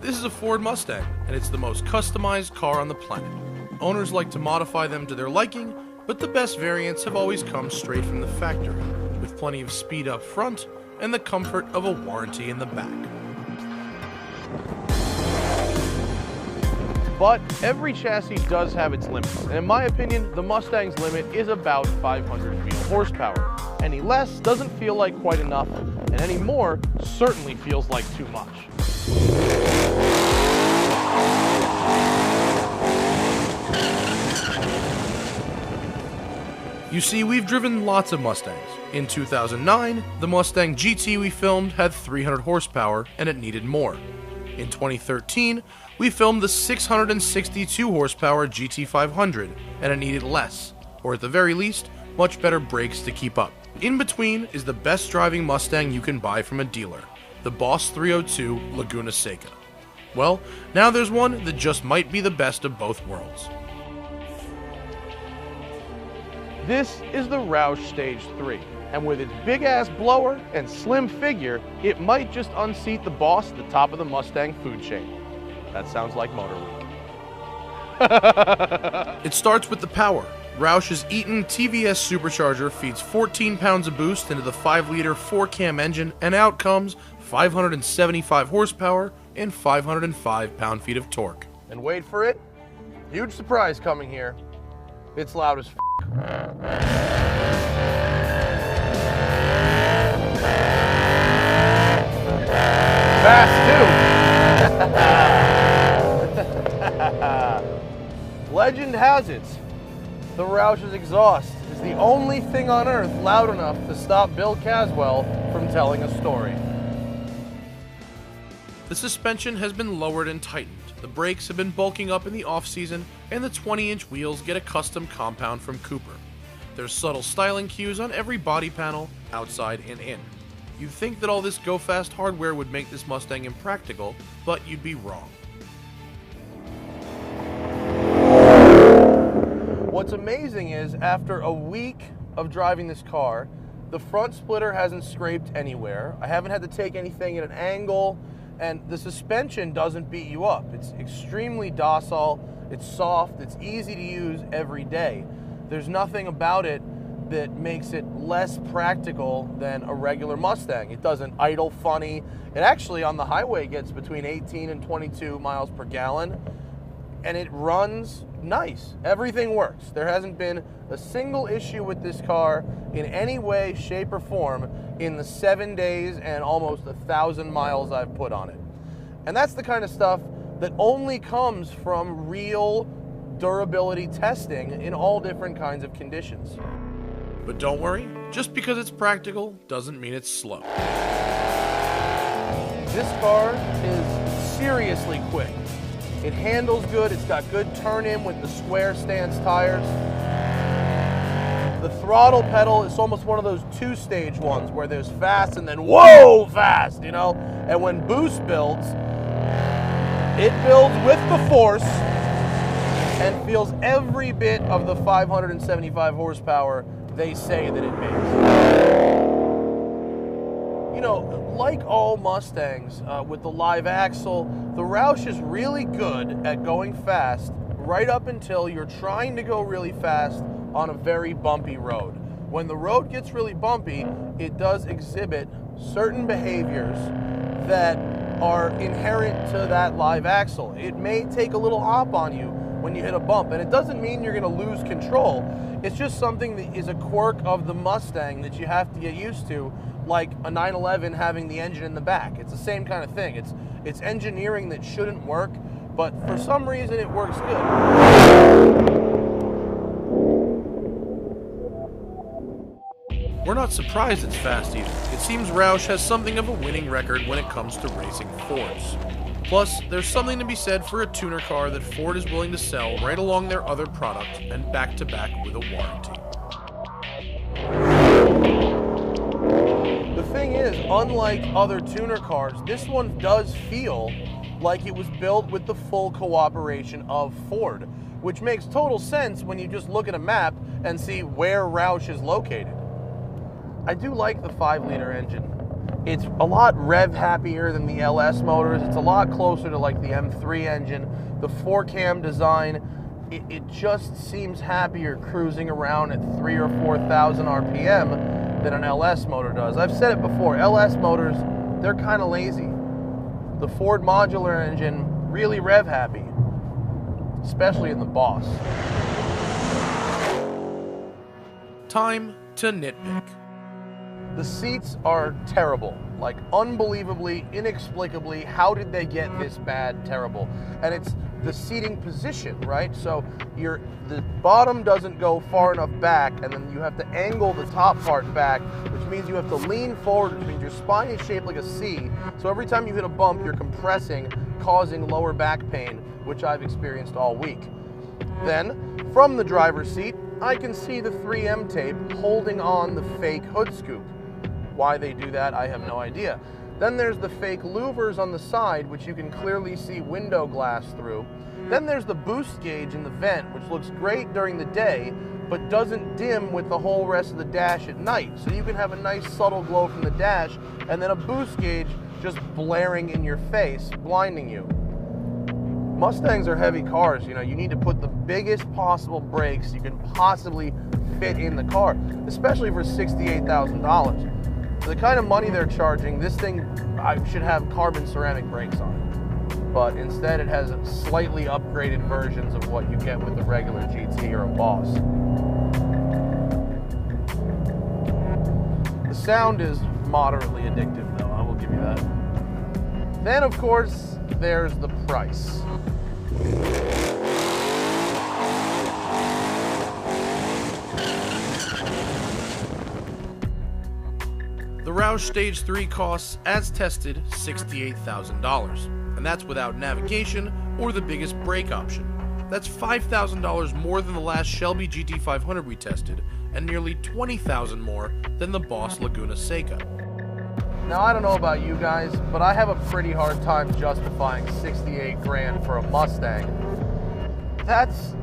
This is a Ford Mustang, and it's the most customized car on the planet. Owners like to modify them to their liking, but the best variants have always come straight from the factory, with plenty of speed up front and the comfort of a warranty in the back. But every chassis does have its limits, and in my opinion, the Mustang's limit is about 500 feet of horsepower. Any less doesn't feel like quite enough, and any more certainly feels like too much. You see, we've driven lots of Mustangs. In 2009, the Mustang GT we filmed had 300 horsepower, and it needed more. In 2013, we filmed the 662 horsepower GT500, and it needed less, or at the very least, much better brakes to keep up. In between is the best driving Mustang you can buy from a dealer, the Boss 302 Laguna Seca. Well, now there's one that just might be the best of both worlds. This is the Roush Stage 3, and with its big-ass blower and slim figure, it might just unseat the boss at the top of the Mustang food chain. That sounds like Motor Week. It starts with the power. Roush's Eaton TVS supercharger feeds 14 pounds of boost into the 5-liter 4-cam engine, and out comes 575 horsepower and 505 pound-feet of torque. And wait for it, huge surprise coming here. It's loud as f***. Fast too. Legend has it, the Roush's exhaust is the only thing on earth loud enough to stop Bill Caswell from telling a story. The suspension has been lowered and tightened, the brakes have been bulking up in the off-season, and the 20-inch wheels get a custom compound from Cooper. There's subtle styling cues on every body panel, outside and in. You'd think that all this go-fast hardware would make this Mustang impractical, but you'd be wrong. What's amazing is, after a week of driving this car, the front splitter hasn't scraped anywhere. I haven't had to take anything at an angle, and the suspension doesn't beat you up. It's extremely docile, it's soft, it's easy to use every day. There's nothing about it that makes it less practical than a regular Mustang. It doesn't idle funny. It actually on the highway gets between 18 and 22 miles per gallon, and it runs nice. Everything works. There hasn't been a single issue with this car in any way, shape, or form in the 7 days and almost 1,000 miles I've put on it. And that's the kind of stuff that only comes from real durability testing in all different kinds of conditions. But don't worry, just because it's practical doesn't mean it's slow. This car is seriously quick. It handles good, it's got good turn-in with the square stance tires. The throttle pedal is almost one of those two-stage ones where there's fast and then whoa fast, you know? And when boost builds, it builds with the force and feels every bit of the 575 horsepower they say that it makes. You know, like all Mustangs with the live axle, the Roush is really good at going fast right up until you're trying to go really fast on a very bumpy road. When the road gets really bumpy, it does exhibit certain behaviors that are inherent to that live axle. It may take a little hop on you when you hit a bump, and it doesn't mean you're going to lose control. It's just something that is a quirk of the Mustang that you have to get used to, like a 911 having the engine in the back. It's the same kind of thing. It's engineering that shouldn't work, but for some reason it works good. We're not surprised it's fast either. It seems Roush has something of a winning record when it comes to racing Fords. Plus, there's something to be said for a tuner car that Ford is willing to sell right along their other product and back-to-back with a warranty. The thing is, unlike other tuner cars, this one does feel like it was built with the full cooperation of Ford, which makes total sense when you just look at a map and see where Roush is located. I do like the 5-liter engine. It's a lot rev happier than the LS motors. It's a lot closer to like the M3 engine. The 4-cam design, it just seems happier cruising around at 3,000 or 4,000 RPM than an LS motor does. I've said it before, LS motors, they're kind of lazy. The Ford modular engine, really rev happy, especially in the Boss. Time to nitpick. The seats are terrible, like unbelievably, inexplicably, how did they get this bad, terrible? And it's the seating position, right? So the bottom doesn't go far enough back, and then you have to angle the top part back, which means you have to lean forward, which means your spine is shaped like a C. So every time you hit a bump, you're compressing, causing lower back pain, which I've experienced all week. Then, from the driver's seat, I can see the 3M tape holding on the fake hood scoop. Why they do that, I have no idea. Then there's the fake louvers on the side, which you can clearly see window glass through. Then there's the boost gauge in the vent, which looks great during the day, but doesn't dim with the whole rest of the dash at night. So you can have a nice subtle glow from the dash, and then a boost gauge just blaring in your face, blinding you. Mustangs are heavy cars, you know, you need to put the biggest possible brakes you can possibly fit in the car, especially for $68,000. For the kind of money they're charging, this thing should have carbon ceramic brakes on it. But instead it has slightly upgraded versions of what you get with a regular GT or a Boss. The sound is moderately addictive though, I will give you that. Then of course, there's the price. The Roush Stage 3 costs, as tested, $68,000, and that's without navigation or the biggest brake option. That's $5,000 more than the last Shelby GT 500 we tested, and nearly $20,000 more than the Boss Laguna Seca. Now I don't know about you guys, but I have a pretty hard time justifying 68 grand for a Mustang. That's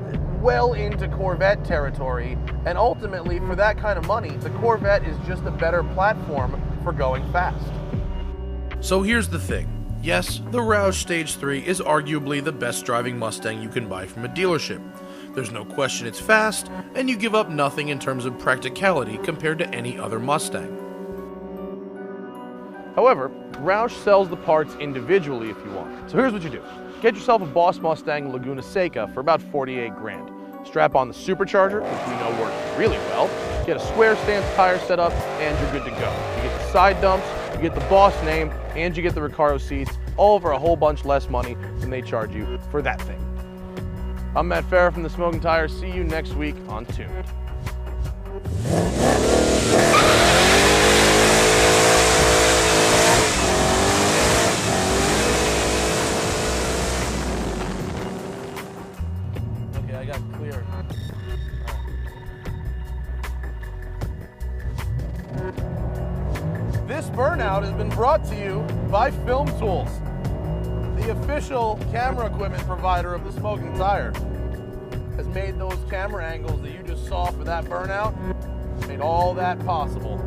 well into Corvette territory, and ultimately for that kind of money, the Corvette is just a better platform for going fast. So here's the thing. Yes, the Roush Stage 3 is arguably the best driving Mustang you can buy from a dealership. There's no question it's fast, and you give up nothing in terms of practicality compared to any other Mustang. However, Roush sells the parts individually if you want. So here's what you do. Get yourself a Boss Mustang Laguna Seca for about 48 grand. Strap on the supercharger, which we know works really well. Get a square stance tire set up, and you're good to go. You get the side dumps, you get the Boss name, and you get the Recaro seats, all for a whole bunch less money than they charge you for that thing. I'm Matt Farah from the Smoking Tire. See you next week on Tuned. I got clear. This burnout has been brought to you by Film Tools, the official camera equipment provider of the Smoking Tire. Has made those camera angles that you just saw for that burnout, made all that possible.